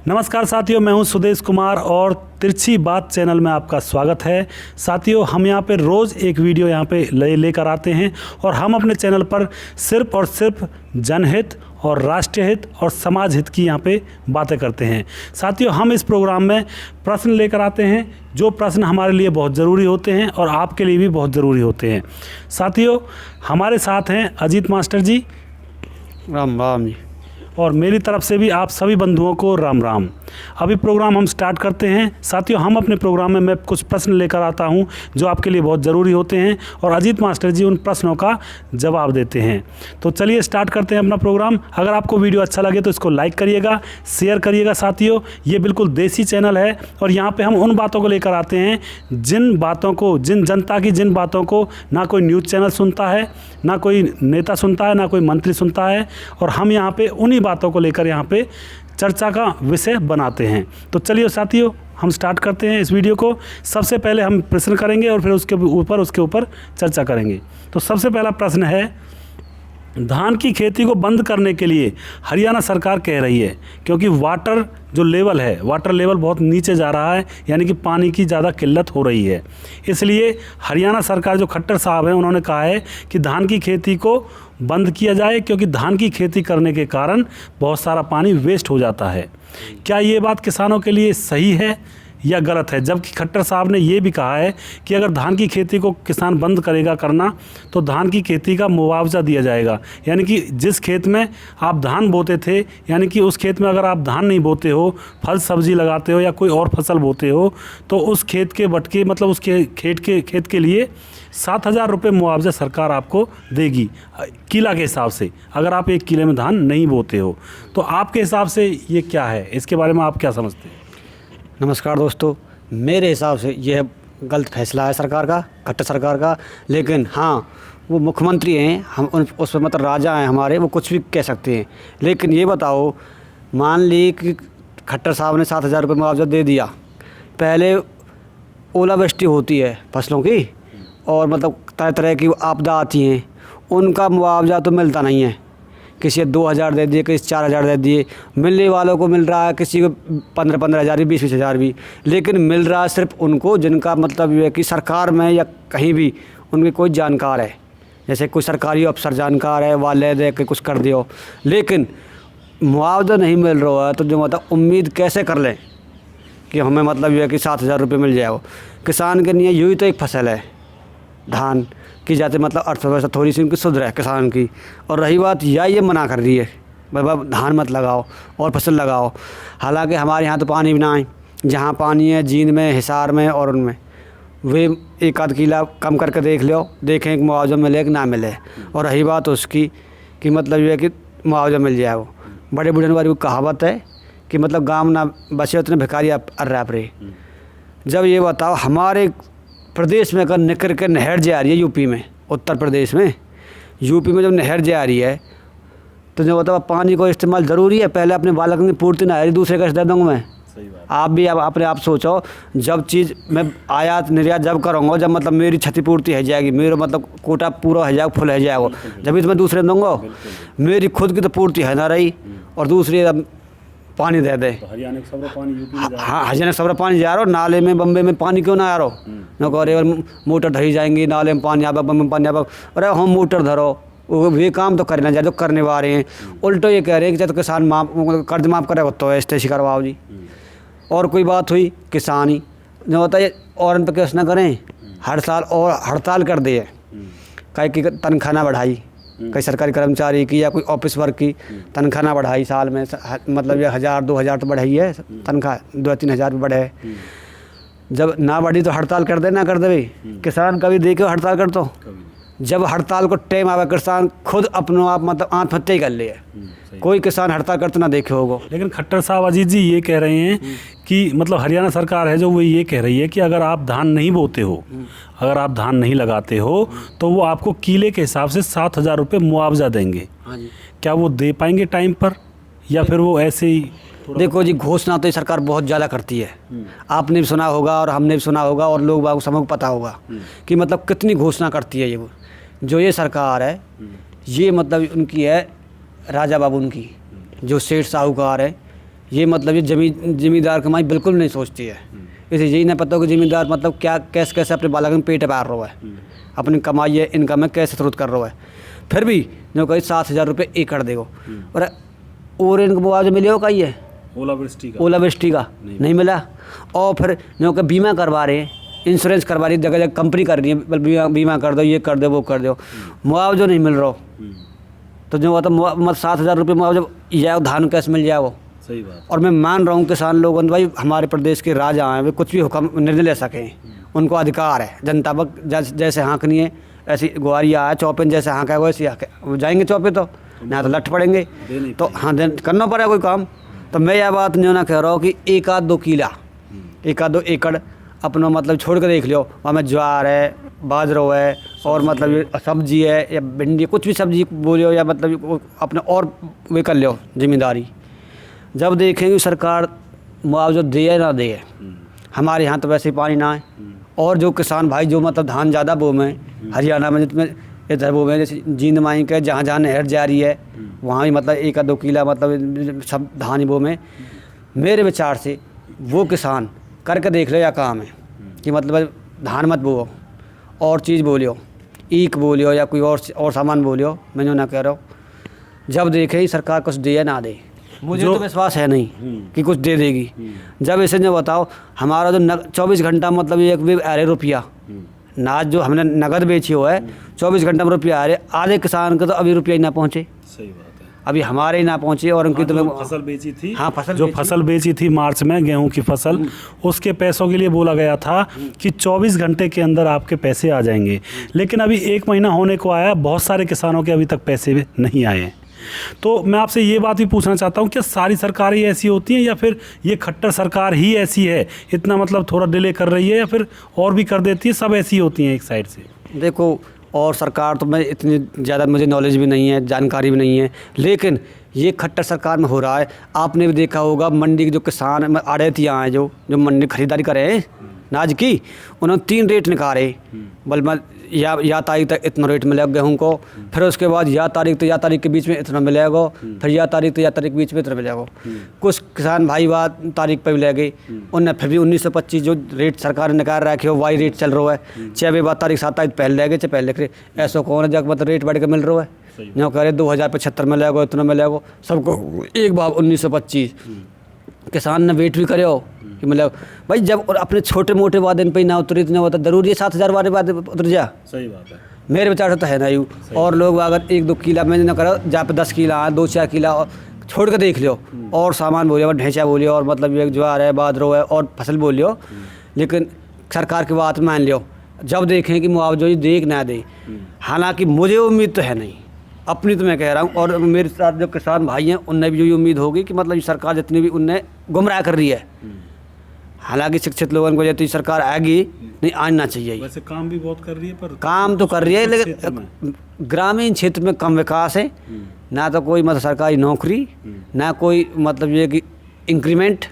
नमस्कार साथियों, मैं हूं सुदेश कुमार और तिरछी बात चैनल में आपका स्वागत है। साथियों, हम यहां पे रोज़ एक वीडियो यहां पे लेकर आते हैं और हम अपने चैनल पर सिर्फ और सिर्फ जनहित और राष्ट्रीय हित और समाज हित की यहां पे बातें करते हैं। साथियों, हम इस प्रोग्राम में प्रश्न लेकर आते हैं जो प्रश्न हमारे लिए बहुत ज़रूरी होते हैं और आपके लिए भी बहुत ज़रूरी होते हैं। साथियों, हमारे साथ हैं अजीत मास्टर जी। राम राम जी। और मेरी तरफ से भी आप सभी बंधुओं को राम राम। अभी प्रोग्राम हम स्टार्ट करते हैं। साथियों, हम अपने प्रोग्राम में मैं कुछ प्रश्न लेकर आता हूं जो आपके लिए बहुत ज़रूरी होते हैं और अजीत मास्टर जी उन प्रश्नों का जवाब देते हैं। तो चलिए स्टार्ट करते हैं अपना प्रोग्राम। अगर आपको वीडियो अच्छा लगे तो इसको लाइक करिएगा, शेयर करिएगा। साथियों, ये बिल्कुल देसी चैनल है और यहाँ पर हम उन बातों को लेकर आते हैं जिन जनता की जिन बातों को ना कोई न्यूज़ चैनल सुनता है, ना कोई नेता सुनता है, ना कोई मंत्री सुनता है। और हम यहाँ पे उन्हीं बातों को लेकर यहाँ पे चर्चा का विषय बनाते हैं। तो चलिए साथियों, हम स्टार्ट करते हैं इस वीडियो को। सबसे पहले हम प्रश्न करेंगे और फिर उसके ऊपर चर्चा करेंगे। तो सबसे पहला प्रश्न है, धान की खेती को बंद करने के लिए हरियाणा सरकार कह रही है क्योंकि वाटर लेवल बहुत नीचे जा रहा है, यानी कि पानी की ज़्यादा किल्लत हो रही है। इसलिए हरियाणा सरकार जो खट्टर साहब हैं उन्होंने कहा है कि धान की खेती को बंद किया जाए क्योंकि धान की खेती करने के कारण बहुत सारा पानी वेस्ट हो जाता है। क्या ये बात किसानों के लिए सही है या गलत है? जबकि खट्टर साहब ने ये भी कहा है कि अगर धान की खेती को किसान बंद करेगा करना तो धान की खेती का मुआवजा दिया जाएगा, यानी कि जिस खेत में आप धान बोते थे, यानी कि उस खेत में अगर आप धान नहीं बोते हो, फल सब्जी लगाते हो या कोई और फसल बोते हो, तो उस खेत के बटके मतलब उसके खेत के लिए 7,000 रुपये मुआवजा सरकार आपको देगी किला के हिसाब से, अगर आप 1 किले में धान नहीं बोते हो। तो आपके हिसाब से ये क्या है, इसके बारे में आप क्या समझते हैं? नमस्कार दोस्तों, मेरे हिसाब से यह गलत फैसला है सरकार का, खट्टर सरकार का। लेकिन हाँ, वो मुख्यमंत्री हैं, हम उस पर मतलब राजा हैं हमारे, वो कुछ भी कह सकते हैं। लेकिन ये बताओ, मान ली कि खट्टर साहब ने 7,000 रुपये मुआवजा दे दिया, पहले ओलावृष्टि होती है फसलों की और मतलब तरह तरह की आपदा आती हैं, उनका मुआवजा तो मिलता नहीं है। किसी 2,000 दे दिए, किसी 4,000 दे दिए, मिलने वालों को मिल रहा है, किसी को 15-15 हज़ार भी, 20-20 हज़ार भी। लेकिन मिल रहा है सिर्फ उनको जिनका मतलब ये है कि सरकार में या कहीं भी उनके कोई जानकार है, जैसे कोई सरकारी अफसर जानकार है, वाले दे के कुछ कर दियो। लेकिन मुआवजा नहीं मिल रहा है तो जो मतलब उम्मीद कैसे कर लें कि हमें मतलब ये है कि 7,000 रुपये मिल जाए। वो किसान के लिए यूँ ही तो एक फसल है धान की जाते, मतलब अर्थव्यवस्था थोड़ी सी उनकी सुधर है किसान की। और रही बात ये मना कर रही है बाबा धान मत लगाओ और फसल लगाओ। हालांकि हमारे यहाँ तो पानी भी ना है, जहाँ पानी है जींद में, हिसार में और उनमें वे 1 आध किला कम करके देख लो, देखें कि मुआवजा मिले कि ना मिले। और रही बात उसकी कि मतलब ये है कि मुआवजा मिल जाए। वो बड़े बुढ़े वाली वो कहावत है कि मतलब गाँव ना बचे उतने भिखारी अर्राप रहे। जब ये बताओ, हमारे प्रदेश में अगर निकल के नहर जा रही है यूपी में, उत्तर प्रदेश में, यूपी में जब नहर जा रही है तो जो बताओ पानी को इस्तेमाल ज़रूरी है। पहले अपने बालक की पूर्ति ना है, दूसरे का दे दूँगा मैं। सही बात। आप भी अब अपने आप सोचो, जब चीज़ मैं आयात निर्यात जब करूँगा, जब मतलब मेरी क्षतिपूर्ति हो जाएगी, मेरा मतलब कोटा पूरा हो जाएगा, फुल हो जाएगा, जब इसमें दूसरे दूँगा। मेरी खुद की तो पूर्ति है ना रही और दूसरी अब पानी दे दे। तो हरियाणा का सब पानी यूपी में जा रहा है। हाँ, हरियाणा सब पानी जा रहा हो, नाले में बम्बे में पानी क्यों ना आ रहा हो? न कह रहे मोटर ढही जाएंगी, नाले में पानी आवा, बम्बे में पानी आवा। अरे हम मोटर धरो, वे काम तो करना चाहिए जो करने वाले हैं। उल्टो ये कह रहे हैं कि जब किसान कर्ज माफ़ करे तो ऐसे ही करवाओ जी। और कोई बात हुई किसान ही जो होता है और उन पर केस ना करें, हर साल और हड़ताल कर दिए, कहीं की तनख्वाह ना बढ़ाई, कई सरकारी कर्मचारी की या कोई ऑफिस वर्क की तनख्वाह ना बढ़ाई, साल में मतलब ये 1,000-2,000 तो बढ़ाई है तनख्वाह, 2-3 हज़ार भी बढ़े। जब ना बढ़ी तो हड़ताल कर दे, ना कर दे भाई किसान कभी देखे हड़ताल कर। तो जब हड़ताल को टाइम आवे, किसान खुद अपने आप मतलब आत्महत्या ही कर ले। कोई किसान हड़ताल करते ना देखे होगा। लेकिन खट्टर साहब अजीत जी ये कह रहे हैं कि मतलब हरियाणा सरकार है जो वो ये कह रही है कि अगर आप धान नहीं बोते हो, अगर आप धान नहीं लगाते हो तो वो आपको किले के हिसाब से 7,000 रुपये मुआवजा देंगे। हाँ जी। क्या वो दे पाएंगे टाइम पर या फिर वो ऐसे ही? देखो जी, घोषणा तो ये सरकार बहुत ज़्यादा करती है। आपने भी सुना होगा और हमने भी सुना होगा और लोग बाग सबको पता होगा कि मतलब कितनी घोषणा करती है। ये जो ये सरकार है, ये मतलब उनकी है राजा बाबू उनकी, जो सेठ साहूकार है, ये मतलब ये जमींदार कमाई बिल्कुल नहीं सोचती है। इसे यही नहीं पता हो कि जमींदार मतलब क्या कैसे कैसे अपने बालक में पेट पाल रहा है, अपनी कमाई है इनकम में कैसे स्रोत कर रहा है। फिर भी जो कहीं 7,000 रुपये एकड़ देगो और इनको मुआवजा मिले हो कहीं है ओलावृष्टि का नहीं मिला। और फिर जो कि बीमा करवा रहे हैं, इंश्योरेंस करवा रही है, जगह जगह कंपनी कर रही है बीमा कर दो, ये कर दो वो कर दो, मुआवजा नहीं मिल रहा। तो जो होता मतलब 7,000 रुपये मुआवजा या धान कैसे मिल जाए वो। सही बात। और मैं मान रहा हूँ किसान लोगों भाई हमारे प्रदेश के राजा हैं, वे कुछ भी हुक्म निर्णय ले सकें, उनको अधिकार है। जनता पर जैसे हाँकनी है ऐसी गुआरिया है, चौपे जैसे हाँका है वैसे वो जाएंगे चौपे तो ना तो लट पड़ेंगे। तो हाँ करना पड़ेगा कोई काम। तो मैं यह बात नहीं ना कह रहा हूँ कि 1-2 किला 1-2 एकड़ अपना मतलब छोड़ कर देख लो, वहाँ में ज्वार है, बाजरा है और मतलब ये सब्जी है या भिंडी कुछ भी सब्जी बोलो या मतलब अपने और वे कर लो जिम्मेदारी। जब देखेंगे सरकार मुआवजा दे या ना दे, हमारे यहाँ तो वैसे ही पानी ना है। और जो किसान भाई जो मतलब धान ज़्यादा बो में हरियाणा में जितने इधर वो में जैसे जींद माई के जहाँ जहाँ नहर जा रही है वहाँ भी मतलब 1-2 किला मतलब सब धान ही बो में। मेरे विचार से वो किसान करके देख लो या काम है कि मतलब धान मत बोओ और चीज़ बोलियो, ईख बोलियो या कोई और सामान बोलियो। मैं जो ना कह रहा हूँ जब देखे सरकार कुछ दे या ना दे, मुझे तो विश्वास है नहीं कि कुछ दे देगी। जब ऐसे जो बताओ हमारा जो 24 घंटा मतलब एक भी आ रहे रुपया नाज जो हमने नगद बेची हुआ है 24 घंटा में रुपया आ रहे, आधे किसान को तो अभी रुपया ही ना पहुँचे। सही बात है। अभी हमारे ही ना पहुँचे और उनकी तो फसल बेची थी। हाँ फसल बेची थी मार्च में गेहूं की फसल, उसके पैसों के लिए बोला गया था कि 24 घंटे के अंदर आपके पैसे आ जाएंगे, लेकिन अभी 1 महीना होने को आया, बहुत सारे किसानों के अभी तक पैसे भी नहीं आए। तो मैं आपसे ये बात भी पूछना चाहता हूँ कि सारी सरकारें ऐसी होती हैं या फिर ये खट्टर सरकार ही ऐसी है, इतना मतलब थोड़ा डिले कर रही है या फिर और भी कर देती है, सब ऐसी होती हैं एक साइड से? देखो और सरकार तो मैं इतनी ज़्यादा मुझे नॉलेज भी नहीं है, जानकारी भी नहीं है, लेकिन ये खट्टर सरकार में हो रहा है। आपने भी देखा होगा मंडी के जो किसान आड़तियाँ हैं जो मंडी खरीदारी करे हैं नाज की, उन्होंने 3 रेट निकाले। बल्कि या तारीख तक इतना रेट मिलेगा गेहूँ को, फिर उसके बाद या तारीख तो या तारीख के बीच में इतना मिलेगा, फिर या तारीख तो या तारीख के बीच में इतना मिलेगा। कुछ किसान भाई बात तारीख पर भी ले गए, उनने फिर भी 1925 जो रेट सरकार ने निकाल रखे हो वही रेट चल रहा है। चाहे वे बात तारीख 7 तारीख पहले ले गए चाहे पहले लिख रहे, ऐसा कौन है जब मतलब रेट बढ़ के मिल रहा है। जो कह रहे 2075 में लेगा इतना मिलेगा सबको एक बार 1925। किसान ने वेट भी करे हो कि मतलब भाई जब और अपने छोटे मोटे वादे पे ना उतरे इतना होता जरूरी है 7,000 वाले वादे उतर जा। सही बात है। मेरे विचार से तो है ना यूँ। और लोग अगर 1-2 किला में ना करो जहाँ पे 10 किला 2-4 किला छोड़ कर देख लियो और सामान बोलियो और ढेंचा बोलियो और मतलब एक ज्वार है बाजरा है और फसल बोलियो, लेकिन सरकार की बात मान लियो जब देखें कि मुआवजा ये देख ना दे। हालांकि मुझे उम्मीद तो है नहीं, अपनी तो मैं कह रहा हूँ और मेरे साथ जो किसान भाई हैं उनने भी यही उम्मीद होगी कि मतलब सरकार जितनी भी उनने गुमराह कर रही है। हालांकि शिक्षित लोगों को जैसे सरकार आएगी नहीं आना चाहिए। वैसे काम भी बहुत कर रही है, पर काम तो कर रही है लेकिन ग्रामीण क्षेत्र में कम विकास है, ना तो कोई मतलब सरकारी नौकरी, ना कोई मतलब ये कि इंक्रीमेंट,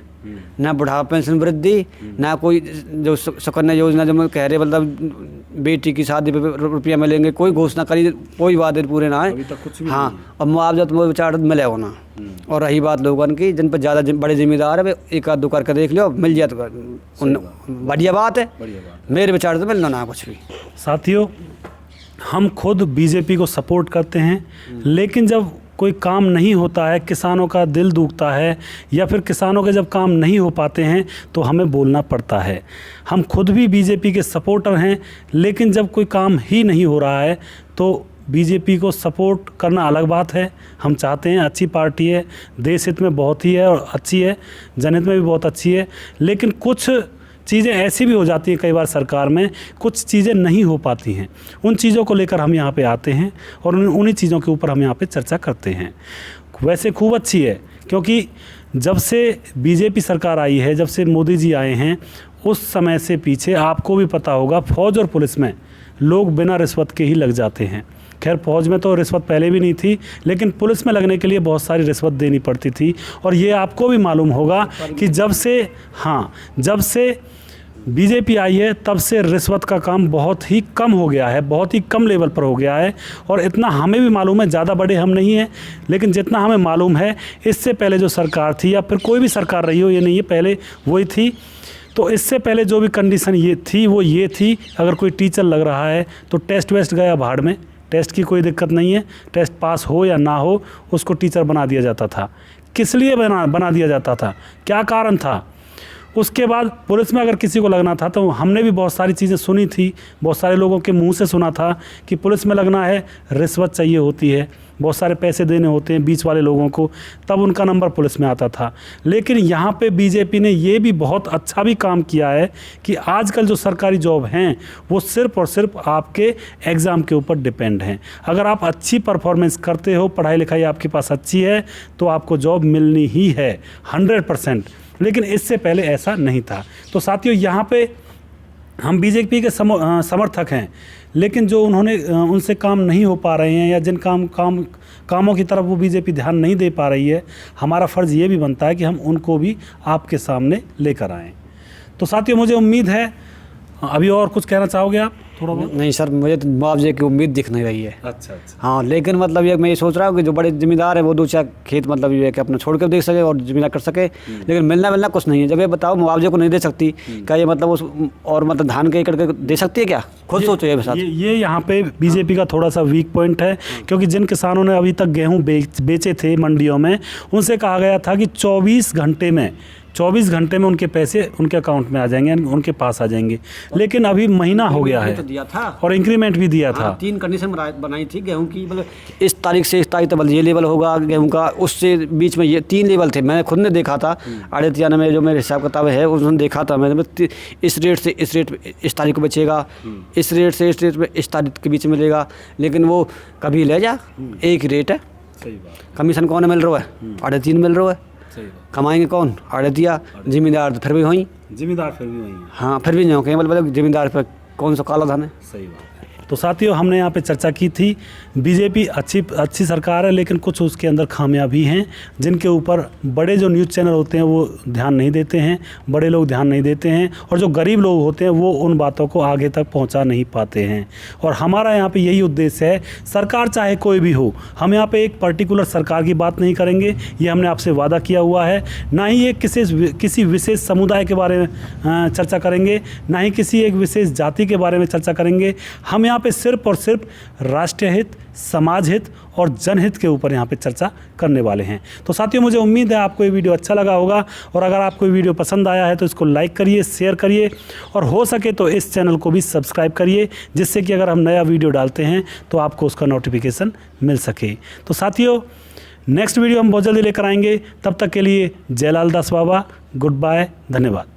ना बुढ़ापा पेंशन वृद्धि, ना कोई जो सुकन्या योजना जो मैं कह रहे मतलब बेटी की शादी पे रुपया मिलेंगे, कोई घोषणा करी कोई वादे पूरे ना है। हाँ और मुआवजा तो विचार मिलेगा ना। और रही बात लोगों की जिन पर ज़्यादा बड़े जिम्मेदार है 1-2 करके देख लो मिल जाए तो बढ़िया बात है। मेरे विचार तो मिलना ना कुछ भी। साथियों हम खुद बीजेपी को सपोर्ट करते हैं, लेकिन जब कोई काम नहीं होता है, किसानों का दिल दुखता है या फिर किसानों के जब काम नहीं हो पाते हैं तो हमें बोलना पड़ता है। हम खुद भी बीजेपी के सपोर्टर हैं, लेकिन जब कोई काम ही नहीं हो रहा है तो बीजेपी को सपोर्ट करना अलग बात है। हम चाहते हैं अच्छी पार्टी है, देश हित में बहुत ही है और अच्छी है, जनहित में भी बहुत अच्छी है, लेकिन कुछ चीज़ें ऐसी भी हो जाती हैं कई बार सरकार में, कुछ चीज़ें नहीं हो पाती हैं। उन चीज़ों को लेकर हम यहाँ पे आते हैं और उन्हीं चीज़ों के ऊपर हम यहाँ पे चर्चा करते हैं। वैसे खूब अच्छी है क्योंकि जब से बीजेपी सरकार आई है, जब से मोदी जी आए हैं, उस समय से पीछे आपको भी पता होगा फौज और पुलिस में लोग बिना रिश्वत के ही लग जाते हैं। खैर फौज में तो रिश्वत पहले भी नहीं थी, लेकिन पुलिस में लगने के लिए बहुत सारी रिश्वत देनी पड़ती थी। और ये आपको भी मालूम होगा कि जब से बीजेपी आई है तब से रिश्वत का काम बहुत ही कम हो गया है, बहुत ही कम लेवल पर हो गया है। और इतना हमें भी मालूम है, ज़्यादा बड़े हम नहीं हैं, लेकिन जितना हमें मालूम है इससे पहले जो सरकार थी या फिर कोई भी सरकार रही हो, ये नहीं है पहले वही थी, तो इससे पहले जो भी कंडीशन ये थी वो ये थी, अगर कोई टीचर लग रहा है तो टेस्ट वेस्ट गया भाड़ में, टेस्ट की कोई दिक्कत नहीं है, टेस्ट पास हो या ना हो उसको टीचर बना दिया जाता था। किस लिए बना दिया जाता था, क्या कारण था? उसके बाद पुलिस में अगर किसी को लगना था तो हमने भी बहुत सारी चीज़ें सुनी थी, बहुत सारे लोगों के मुंह से सुना था कि पुलिस में लगना है रिश्वत चाहिए होती है, बहुत सारे पैसे देने होते हैं बीच वाले लोगों को, तब उनका नंबर पुलिस में आता था। लेकिन यहाँ पे बीजेपी ने ये भी बहुत अच्छा भी काम किया है कि आजकल जो सरकारी जॉब हैं वो सिर्फ़ और सिर्फ आपके एग्ज़ाम के ऊपर डिपेंड हैं। अगर आप अच्छी परफॉर्मेंस करते हो, पढ़ाई लिखाई आपके पास अच्छी है, तो आपको जॉब मिलनी ही है 100%। लेकिन इससे पहले ऐसा नहीं था। तो साथियों, यहाँ पे हम बीजेपी के समर्थक हैं, लेकिन जो उनसे काम नहीं हो पा रहे हैं या जिन कामों की तरफ वो बीजेपी ध्यान नहीं दे पा रही है, हमारा फ़र्ज़ ये भी बनता है कि हम उनको भी आपके सामने लेकर आएँ। तो साथियों, मुझे उम्मीद है, अभी और कुछ कहना चाहोगे आप थोड़ा बहुत? नहीं सर, मुझे तो मुआवजे की उम्मीद दिख नहीं रही है। अच्छा। हाँ, लेकिन मतलब ये मैं ये सोच रहा हूँ कि जो बड़े ज़मींदार है वो 2-4 खेत मतलब ये है कि अपना छोड़ के देख सके और ज़मींदार कर सके, लेकिन मिलना कुछ नहीं है। जब ये बताओ मुआवजे को नहीं दे सकती, क्या ये मतलब उस और मतलब धान के एकड़ के दे सकती है क्या? खुद सोचो ये यहाँ पे बीजेपी का थोड़ा सा वीक पॉइंट है, क्योंकि जिन किसानों ने अभी तक गेहूँ बेचे थे मंडियों में, उनसे कहा गया था कि 24 घंटे में उनके पैसे उनके अकाउंट में आ जाएंगे, उनके पास आ जाएंगे। लेकिन अभी महीना हो गया है, तो दिया था और इंक्रीमेंट भी दिया था। 3 कंडीशन बनाई थी गेहूं की, मतलब इस तारीख से इस तारीख तक ये लेवल होगा गेहूं का, उससे बीच में ये 3 लेवल थे। मैंने खुद ने देखा था आड़तियाना में, जो मेरे हिसाब किताब है उसने देखा था मैंने, इस रेट से इस रेट इस तारीख को बेचेगा, इस रेट से इस रेट में इस तारीख के बीच में लेगा। लेकिन वो कभी ले जा, एक ही रेट है। सही बात। कमीशन कौन मिल रहा है? आड़तियन मिल रहा है। कमाएंगे कौन? आड़तिया। जिम्मेदार तो फिर भी वहीं। हाँ, फिर भी नहीं हो कहीं, मतलब जिम्मेदार पर कौन सा काला धन है। सही बात। तो साथियों, हमने यहाँ पे चर्चा की थी, बीजेपी अच्छी सरकार है, लेकिन कुछ उसके अंदर खामियां भी हैं, जिनके ऊपर बड़े जो न्यूज़ चैनल होते हैं वो ध्यान नहीं देते हैं, बड़े लोग ध्यान नहीं देते हैं, और जो गरीब लोग होते हैं वो उन बातों को आगे तक पहुँचा नहीं पाते हैं। और हमारा यहाँ पे यही उद्देश्य है, सरकार चाहे कोई भी हो, हम यहाँ पे एक पर्टिकुलर सरकार की बात नहीं करेंगे, ये हमने आपसे वादा किया हुआ है। ना ही ये किसी विशेष समुदाय के बारे में चर्चा करेंगे, ना ही किसी एक विशेष जाति के बारे में चर्चा करेंगे। हम यहाँ पे सिर्फ और सिर्फ राष्ट्रीय हित, समाज हित और जनहित के ऊपर यहाँ पे चर्चा करने वाले हैं। तो साथियों, मुझे उम्मीद है आपको ये वीडियो अच्छा लगा होगा, और अगर आपको ये वीडियो पसंद आया है तो इसको लाइक करिए, शेयर करिए, और हो सके तो इस चैनल को भी सब्सक्राइब करिए, जिससे कि अगर हम नया वीडियो डालते हैं तो आपको उसका नोटिफिकेशन मिल सके। तो साथियों, नेक्स्ट वीडियो हम बहुत जल्दी लेकर आएंगे। तब तक के लिए जयलाल दास बाबा, गुड बाय, धन्यवाद।